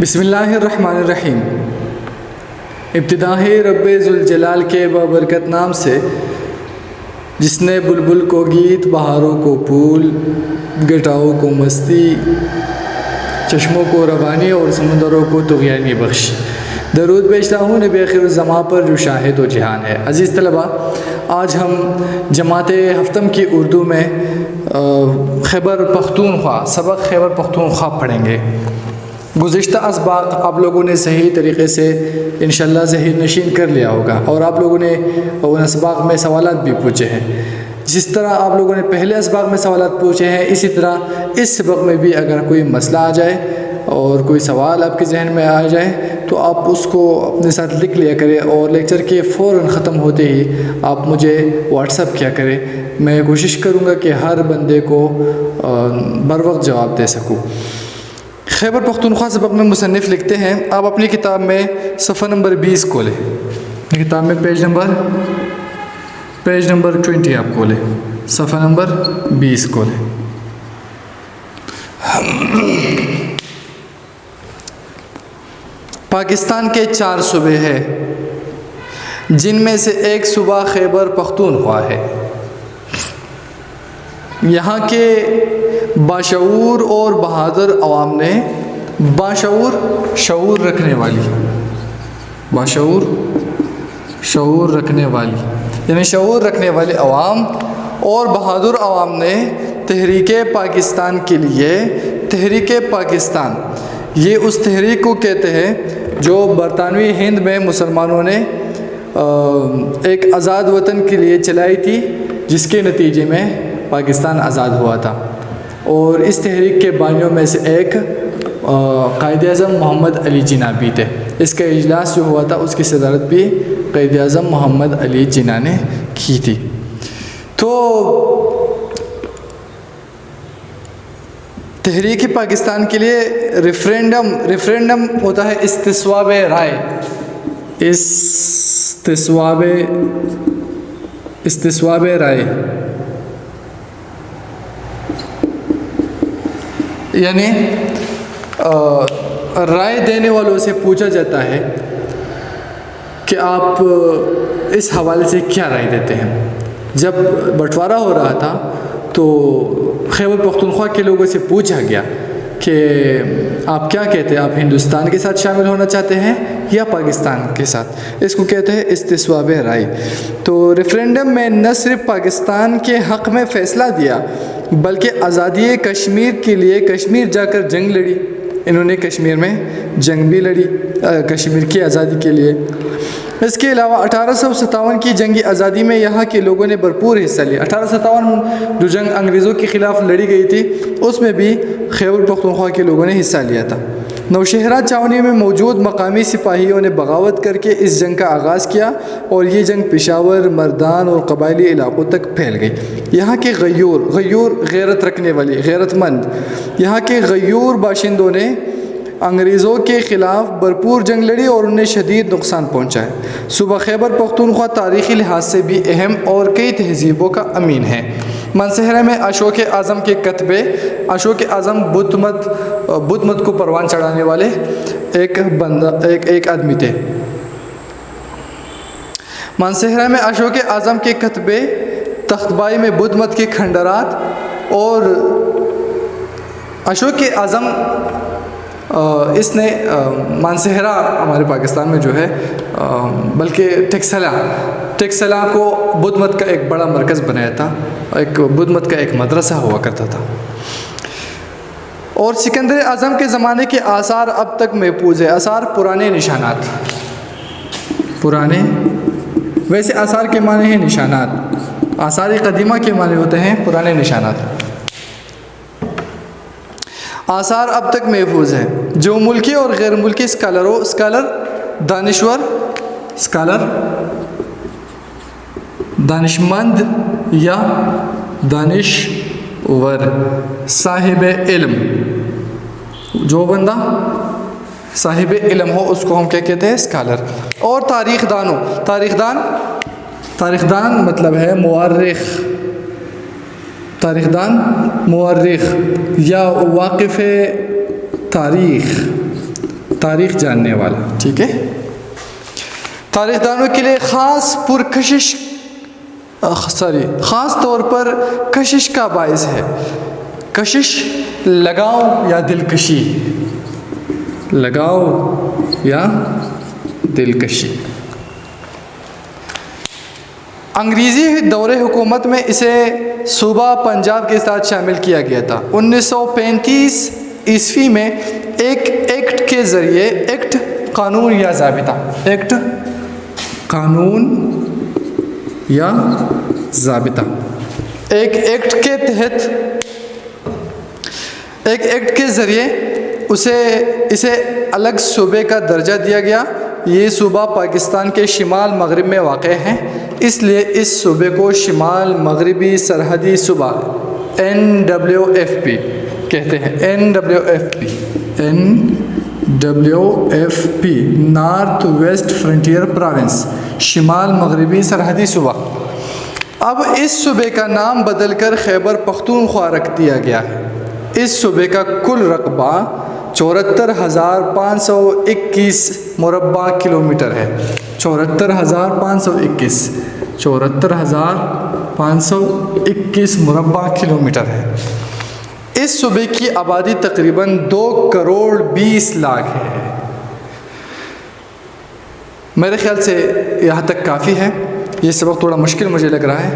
بسم اللہ الرحمن الرحیم۔ ابتدا ہے رب ذوالجلال کے بابرکت نام سے، جس نے بلبل کو گیت، بہاروں کو پھول، گٹاؤں کو مستی، چشموں کو روانی اور سمندروں کو طغیانی بخشی۔ درود بھیجتا ہوں نبی آخر الزماں پر جو شاہد و جہان ہے۔ عزیز طلباء، آج ہم جماعت ہفتم کی اردو میں خیبر پختونخوا سبق خیبر پختونخوا پڑھیں گے۔ گزشتہ اسباق آپ لوگوں نے صحیح طریقے سے انشاءاللہ ذہن نشین کر لیا ہوگا، اور آپ لوگوں نے ان اسباق میں سوالات بھی پوچھے ہیں۔ جس طرح آپ لوگوں نے پہلے اسباق میں سوالات پوچھے ہیں، اسی طرح اس سبق میں بھی اگر کوئی مسئلہ آ جائے اور کوئی سوال آپ کے ذہن میں آ جائے تو آپ اس کو اپنے ساتھ لکھ لیا کریں، اور لیکچر کے فوراً ختم ہوتے ہی آپ مجھے واٹس ایپ کیا کریں۔ میں کوشش کروں گا کہ ہر بندے کو بر وقت جواب دے سکوں۔ خیبر پختونخوا سبق میں مصنف لکھتے ہیں، آپ اپنی کتاب میں صفحہ نمبر 20 کھولیں۔ کتاب میں پیج نمبر 20 آپ کھولیں، صفحہ نمبر 20 کھولیں۔ پاکستان کے 4 صوبے ہیں، جن میں سے ایک صوبہ خیبر پختونخوا ہے۔ یہاں کے باشعور اور بہادر عوام نے شعور رکھنے والی یعنی شعور رکھنے والے عوام اور بہادر عوام نے تحریک پاکستان کے لیے تحریک پاکستان، یہ اس تحریک کو کہتے ہیں جو برطانوی ہند میں مسلمانوں نے ایک آزاد وطن کے لیے چلائی تھی، جس کے نتیجے میں پاکستان آزاد ہوا تھا۔ اور اس تحریک کے بانیوں میں سے ایک قائد اعظم محمد علی جناح بھی تھے۔ اس کا اجلاس جو ہوا تھا اس کی صدارت بھی قائد اعظم محمد علی جناح نے کی تھی۔ تو تحریک پاکستان کے لیے ریفرینڈم ہوتا ہے استصواب رائے، استصواب رائے، یعنی رائے دینے والوں سے پوچھا جاتا ہے کہ آپ اس حوالے سے کیا رائے دیتے ہیں۔ جب بٹوارہ ہو رہا تھا تو خیبر پختونخوا کے لوگوں سے پوچھا گیا کہ آپ کیا کہتے ہیں، آپ ہندوستان کے ساتھ شامل ہونا چاہتے ہیں یا پاکستان کے ساتھ؟ اس کو کہتے ہیں استصواب رائے۔ تو ریفرینڈم میں نہ صرف پاکستان کے حق میں فیصلہ دیا بلکہ آزادی کشمیر کے لیے کشمیر جا کر جنگ لڑی۔ انہوں نے کشمیر میں جنگ بھی لڑی کشمیر کی آزادی کے لیے۔ اس کے علاوہ 1857 کی جنگی آزادی میں یہاں کے لوگوں نے بھرپور حصہ لیا۔ 1857 جو جنگ انگریزوں کے خلاف لڑی گئی تھی، اس میں بھی خیبر پختونخوا کے لوگوں نے حصہ لیا تھا۔ نوشہرہ چھاونی میں موجود مقامی سپاہیوں نے بغاوت کر کے اس جنگ کا آغاز کیا، اور یہ جنگ پشاور، مردان اور قبائلی علاقوں تک پھیل گئی۔ یہاں کے غیور غیرت رکھنے والی، غیرت مند یہاں کے غیور باشندوں نے انگریزوں کے خلاف بھرپور جنگ لڑی اور انہیں شدید نقصان پہنچایا۔ صوبہ خیبر پختونخوا تاریخی لحاظ سے بھی اہم اور کئی تہذیبوں کا امین ہے۔ منصہرہ میں اشوک اعظم کے کتبے، اشوک اعظم بدھ مت کو پروان چڑھانے والے ایک آدمی تھے۔ منصہرہ میں اشوک اعظم کے کتبے، تختبائی میں بدھ مت کے کھنڈرات، اور اشوک اعظم اس نے مانسہرہ ہمارے پاکستان میں جو ہے بلکہ ٹیکسلا کو بدھ مت کا ایک بڑا مرکز بنایا تھا، ایک بدھ مت کا ایک مدرسہ ہوا کرتا تھا۔ اور سکندر اعظم کے زمانے کے آثار اب تک محفوظ ہے۔ آثار پرانے نشانات، ویسے آثار کے معنی ہیں نشانات، آثار قدیمہ کے معنی ہوتے ہیں پرانے نشانات۔ آثار اب تک محفوظ ہیں، جو ملکی اور غیر ملکی دانشمند یا دانشور، صاحب علم، جو بندہ صاحب علم ہو اس کو ہم کیا کہتے ہیں؟ اسکالر۔ اور تاریخ دان مطلب ہے مورخ یا واقف تاریخ، تاریخ جاننے والا. ٹھیک ہے. تاریخ دانوں کے لیے خاص طور پر کشش کا باعث ہے. کشش لگاؤ یا دلکشی، لگاؤ یا دلکشی. انگریزی دور حکومت میں اسے صوبہ پنجاب کے ساتھ شامل کیا گیا تھا. 1935 عیسوی میں ایک ایکٹ کے ذریعے ایکٹ قانون یا ضابطہ، ایکٹ قانون یا ضابطہ، ایک ایکٹ کے تحت، ایک ایکٹ کے ذریعے اسے الگ صوبے کا درجہ دیا گیا. یہ صوبہ پاکستان کے شمال مغرب میں واقع ہے، اس لیے اس صوبے کو شمال مغربی سرحدی صوبہ NWFP کہتے ہیں. NWFP north west frontier province, شمال مغربی سرحدی صوبہ. اب اس صوبے کا نام بدل کر خیبر پختونخوا رکھ دیا گیا ہے. اس صوبے کا کل رقبہ 74,521 مربع کلومیٹر ہے. 74,521 مربع کلومیٹر ہے. اس صوبے کی آبادی تقریباً 2,20,00,000 ہے. میرے خیال سے یہاں تک کافی ہے. یہ سبق تھوڑا مشکل مجھے لگ رہا ہے،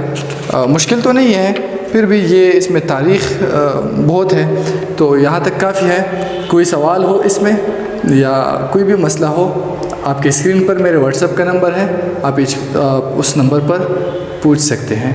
مشکل تو نہیں ہے، پھر بھی یہ اس میں تاریخ بہت ہے، تو یہاں تک کافی ہے. کوئی سوال ہو اس میں یا کوئی بھی مسئلہ ہو، آپ کے اسکرین پر میرے واٹس ایپ کا نمبر ہے، آپ اس نمبر پر پوچھ سکتے ہیں.